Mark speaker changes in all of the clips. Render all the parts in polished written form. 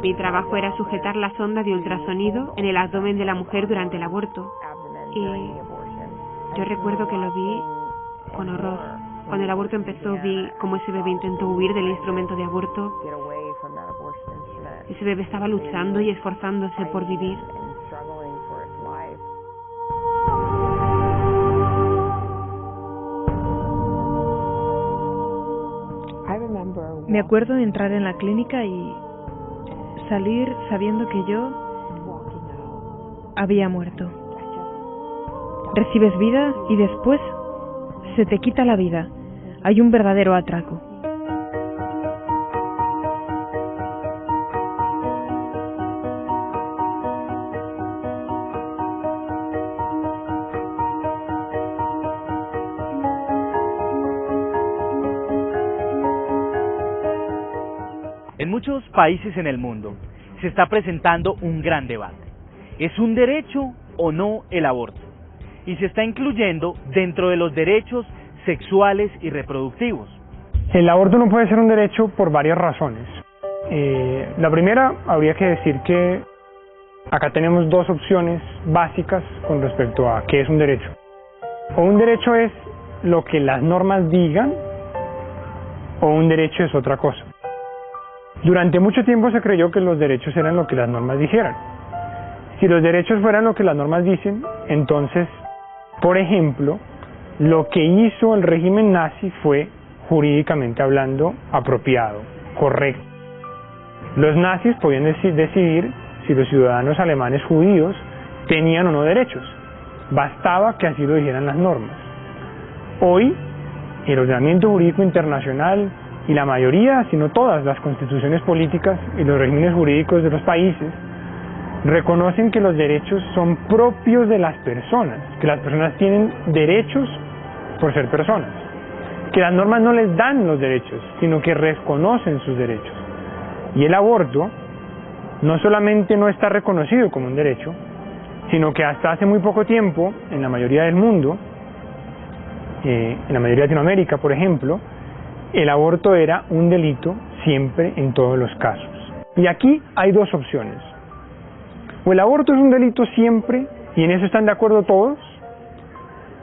Speaker 1: Mi trabajo era sujetar la sonda de ultrasonido en el abdomen de la mujer durante el aborto. Y yo recuerdo que lo vi con horror. Cuando el aborto empezó, vi cómo ese bebé intentó huir del instrumento de aborto. Ese bebé estaba luchando y esforzándose por vivir.
Speaker 2: Me acuerdo de entrar en la clínica y salir sabiendo que yo había muerto. Recibes vida y después se te quita la vida. Hay un verdadero atraco.
Speaker 3: En muchos países en el mundo se está presentando un gran debate. ¿Es un derecho o no el aborto? Y se está incluyendo dentro de los derechos sexuales y reproductivos.
Speaker 4: El aborto no puede ser un derecho por varias razones. La primera, habría que decir que acá tenemos dos opciones básicas con respecto a qué es un derecho. O un derecho es lo que las normas digan, o un derecho es otra cosa. Durante mucho tiempo se creyó que los derechos eran lo que las normas dijeran. Si los derechos fueran lo que las normas dicen, entonces, por ejemplo, lo que hizo el régimen nazi fue, jurídicamente hablando, apropiado, correcto. Los nazis podían decidir si los ciudadanos alemanes judíos tenían o no derechos. Bastaba que así lo dijeran las normas. Hoy, el ordenamiento jurídico internacional y la mayoría, si no todas, las constituciones políticas y los regímenes jurídicos de los países reconocen que los derechos son propios de las personas, que las personas tienen derechos por ser personas, que las normas no les dan los derechos, sino que reconocen sus derechos. Y el aborto no solamente no está reconocido como un derecho, sino que hasta hace muy poco tiempo, en la mayoría del mundo, en la mayoría de Latinoamérica, por ejemplo, el aborto era un delito siempre en todos los casos. Y aquí hay dos opciones. O el aborto es un delito siempre, y en eso están de acuerdo todos,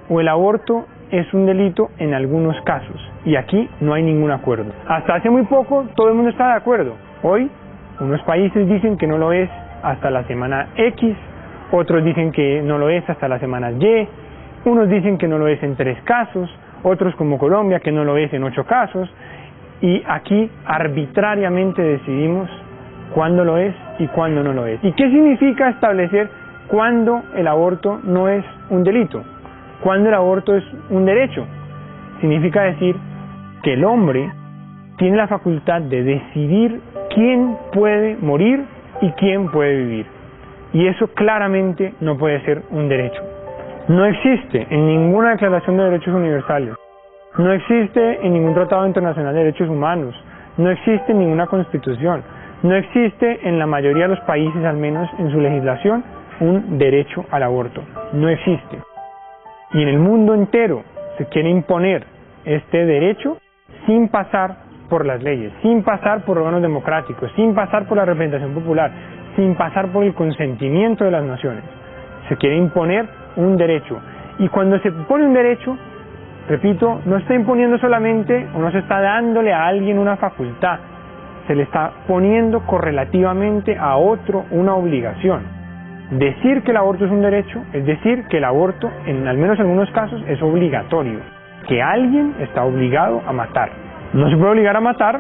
Speaker 4: o el aborto es un delito en algunos casos, y aquí no hay ningún acuerdo. Hasta hace muy poco todo el mundo está de acuerdo. Hoy, unos países dicen que no lo es hasta la semana X, otros dicen que no lo es hasta la semana Y, unos dicen que no lo es en 3 casos, otros como Colombia que no lo es en 8 casos, y aquí arbitrariamente decidimos cuándo lo es y cuándo no lo es. ¿Y qué significa establecer cuándo el aborto no es un delito? ¿Cuándo el aborto es un derecho? Significa decir que el hombre tiene la facultad de decidir quién puede morir y quién puede vivir. Y eso claramente no puede ser un derecho. No existe en ninguna declaración de derechos universales, no existe en ningún tratado internacional de derechos humanos, no existe en ninguna constitución, no existe en la mayoría de los países, al menos en su legislación, un derecho al aborto. No existe. Y en el mundo entero se quiere imponer este derecho sin pasar por las leyes, sin pasar por órganos democráticos, sin pasar por la representación popular, sin pasar por el consentimiento de las naciones. Se quiere imponer un derecho. Y cuando se pone un derecho, repito, no está imponiendo solamente o no se está dándole a alguien una facultad, se le está poniendo correlativamente a otro una obligación. Decir que el aborto es un derecho es decir que el aborto, en al menos en algunos casos, es obligatorio, que alguien está obligado a matar. No se puede obligar a matar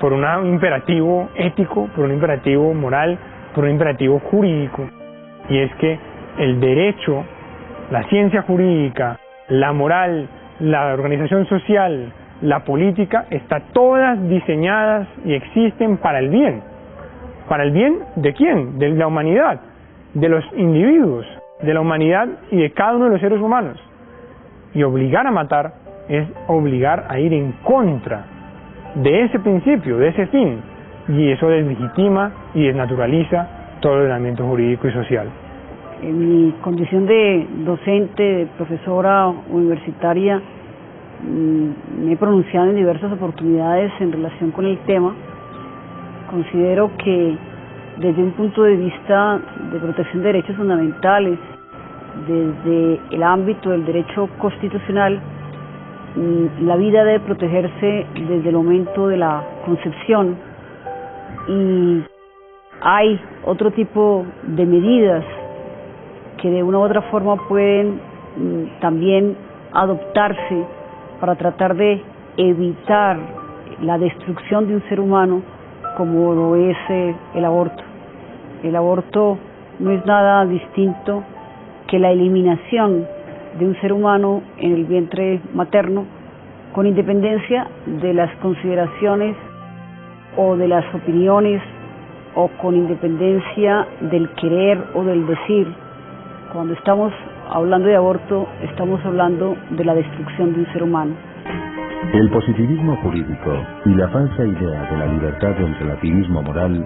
Speaker 4: por un imperativo ético, por un imperativo moral, por un imperativo jurídico, y es que el derecho, la ciencia jurídica, la moral, la organización social, la política, están todas diseñadas y existen para el bien. ¿Para el bien de quién? De la humanidad, de los individuos, de la humanidad y de cada uno de los seres humanos. Y obligar a matar es obligar a ir en contra de ese principio, de ese fin, y eso deslegitima y desnaturaliza todo el ordenamiento jurídico y social.
Speaker 5: En mi condición de docente, de profesora universitaria, me he pronunciado en diversas oportunidades en relación con el tema. Considero que desde un punto de vista de protección de derechos fundamentales, desde el ámbito del derecho constitucional, la vida debe protegerse desde el momento de la concepción, y hay otro tipo de medidas que de una u otra forma pueden también adoptarse para tratar de evitar la destrucción de un ser humano, como lo es el aborto. El aborto no es nada distinto que la eliminación de un ser humano en el vientre materno, con independencia de las consideraciones o de las opiniones, o con independencia del querer o del decir. Cuando estamos hablando de aborto, estamos hablando de la destrucción de un ser humano.
Speaker 6: El positivismo jurídico y la falsa idea de la libertad del relativismo moral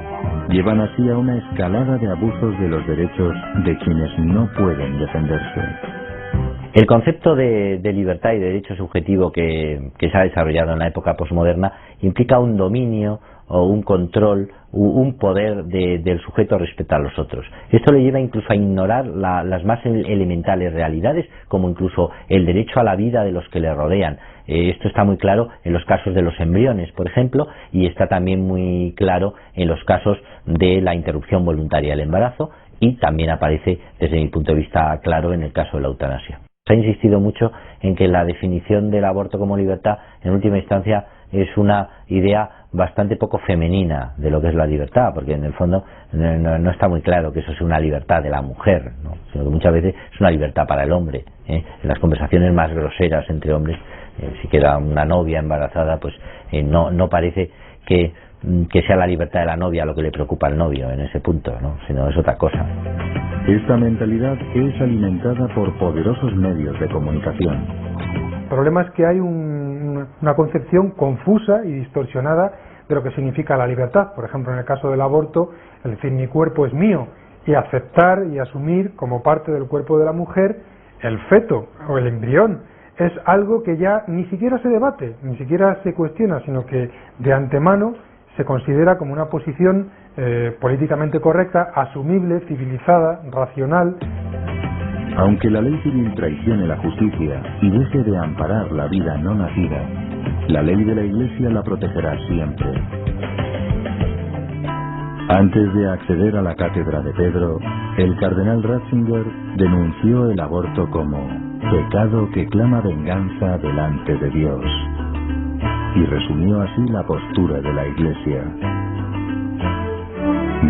Speaker 6: llevan así a una escalada de abusos de los derechos de quienes no pueden defenderse.
Speaker 7: El concepto de libertad y de derecho subjetivo que se ha desarrollado en la época posmoderna implica un dominio o un control, un poder del sujeto respecto a los otros. Esto le lleva incluso a ignorar las más elementales realidades, como incluso el derecho a la vida de los que le rodean. Esto está muy claro en los casos de los embriones, por ejemplo, y está también muy claro en los casos de la interrupción voluntaria del embarazo, y también aparece, desde mi punto de vista, claro en el caso de la eutanasia. Se ha insistido mucho en que la definición del aborto como libertad, en última instancia, es una idea bastante poco femenina de lo que es la libertad, porque en el fondo no está muy claro que eso sea una libertad de la mujer, ¿no? Sino que muchas veces es una libertad para el hombre. En las conversaciones más groseras entre hombres, si queda una novia embarazada, pues no parece que sea la libertad de la novia lo que le preocupa al novio en ese punto, ¿no? Sino es otra cosa.
Speaker 6: Esta mentalidad es alimentada por poderosos medios de comunicación.
Speaker 8: El problema es que hay una concepción confusa y distorsionada de lo que significa la libertad. Por ejemplo, en el caso del aborto, el decir mi cuerpo es mío, y aceptar y asumir como parte del cuerpo de la mujer el feto o el embrión, es algo que ya ni siquiera se debate, ni siquiera se cuestiona, sino que de antemano se considera como una posición políticamente correcta, asumible, civilizada, racional.
Speaker 6: Aunque la ley civil traicione la justicia y deje de amparar la vida no nacida, la ley de la Iglesia la protegerá siempre. Antes de acceder a la cátedra de Pedro, el cardenal Ratzinger denunció el aborto como pecado que clama venganza delante de Dios, y resumió así la postura de la Iglesia.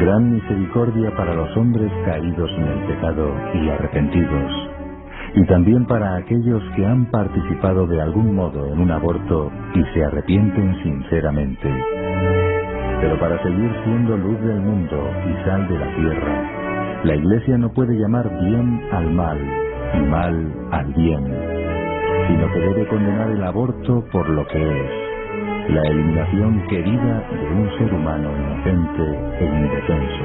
Speaker 6: Gran misericordia para los hombres caídos en el pecado y arrepentidos, y también para aquellos que han participado de algún modo en un aborto y se arrepienten sinceramente. Pero para seguir siendo luz del mundo y sal de la tierra, la Iglesia no puede llamar bien al mal y mal al bien, sino que debe condenar el aborto por lo que es: la eliminación querida de un ser humano inocente e indefenso.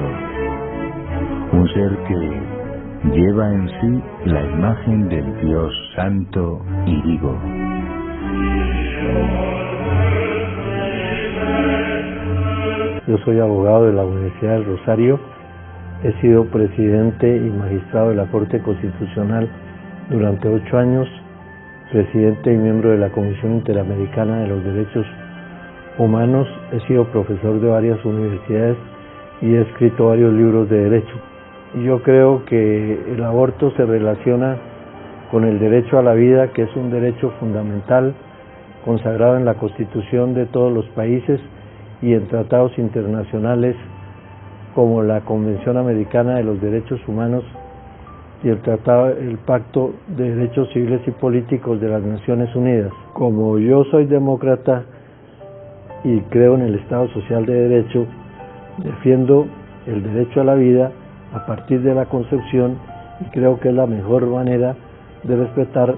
Speaker 6: Un ser que lleva en sí la imagen del Dios santo y vivo.
Speaker 9: Yo soy abogado de la Universidad del Rosario, he sido presidente y magistrado de la Corte Constitucional durante 8 años, presidente y miembro de la Comisión Interamericana de los Derechos Humanos, he sido profesor de varias universidades y he escrito varios libros de derecho. Y yo creo que el aborto se relaciona con el derecho a la vida, que es un derecho fundamental consagrado en la Constitución de todos los países y en tratados internacionales como la Convención Americana de los Derechos Humanos y el Pacto de Derechos Civiles y Políticos de las Naciones Unidas. Como yo soy demócrata y creo en el Estado Social de Derecho, defiendo el derecho a la vida a partir de la concepción, y creo que es la mejor manera de respetar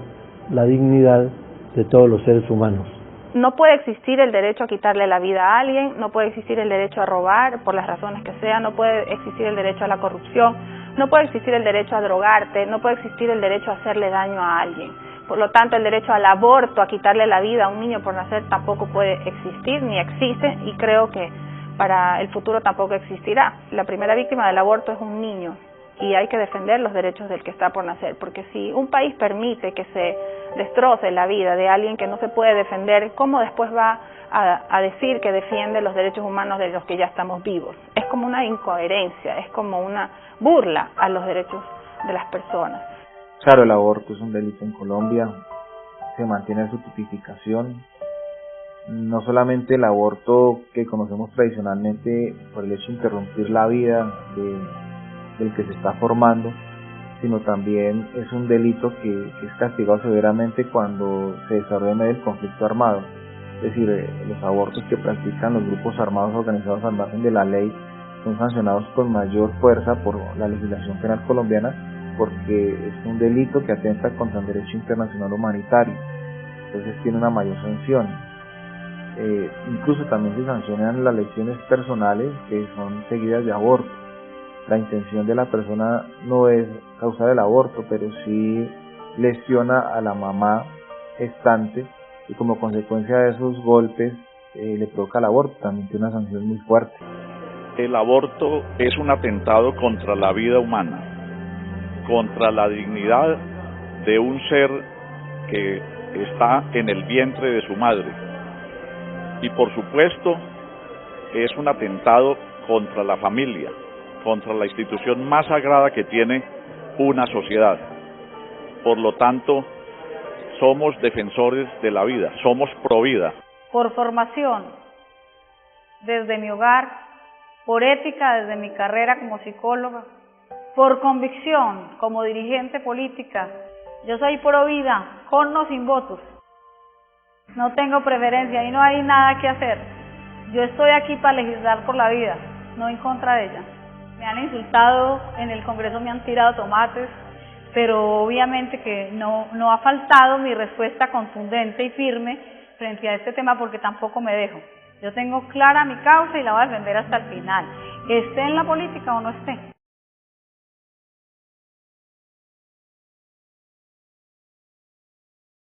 Speaker 9: la dignidad de todos los seres humanos.
Speaker 10: No puede existir el derecho a quitarle la vida a alguien, no puede existir el derecho a robar por las razones que sean, no puede existir el derecho a la corrupción, no puede existir el derecho a drogarte, no puede existir el derecho a hacerle daño a alguien. Por lo tanto, el derecho al aborto, a quitarle la vida a un niño por nacer, tampoco puede existir ni existe, y creo que para el futuro tampoco existirá. La primera víctima del aborto es un niño y hay que defender los derechos del que está por nacer, porque si un país permite que se destroce la vida de alguien que no se puede defender, ¿cómo después va a decir que defiende los derechos humanos de los que ya estamos vivos? Es como una incoherencia, es como una burla a los derechos de las personas.
Speaker 11: Claro, el aborto es un delito en Colombia, se mantiene su tipificación. No solamente el aborto que conocemos tradicionalmente por el hecho de interrumpir la vida del que se está formando, sino también es un delito que es castigado severamente cuando se desarrolla en medio del conflicto armado. Es decir, los abortos que practican los grupos armados organizados al margen de la ley son sancionados con mayor fuerza por la legislación penal colombiana, porque es un delito que atenta contra el derecho internacional humanitario, entonces tiene una mayor sanción. Incluso también se sancionan las lesiones personales que son seguidas de aborto. La intención de la persona no es causar el aborto, pero sí lesiona a la mamá gestante y como consecuencia de esos golpes le provoca el aborto. También tiene una sanción muy fuerte.
Speaker 12: El aborto es un atentado contra la vida humana, contra la dignidad de un ser que está en el vientre de su madre. Y por supuesto es un atentado contra la familia, contra la institución más sagrada que tiene una sociedad. Por lo tanto, somos defensores de la vida, somos pro vida.
Speaker 13: Por formación, desde mi hogar, por ética desde mi carrera como psicóloga, por convicción como dirigente política, yo soy pro vida, con o sin votos. No tengo preferencia y no hay nada que hacer. Yo estoy aquí para legislar por la vida, no en contra de ella. Me han insultado, en el Congreso me han tirado tomates, pero obviamente que no ha faltado mi respuesta contundente y firme frente a este tema, porque tampoco me dejo. Yo tengo clara mi causa y la voy a defender hasta el final, esté en la política o no esté.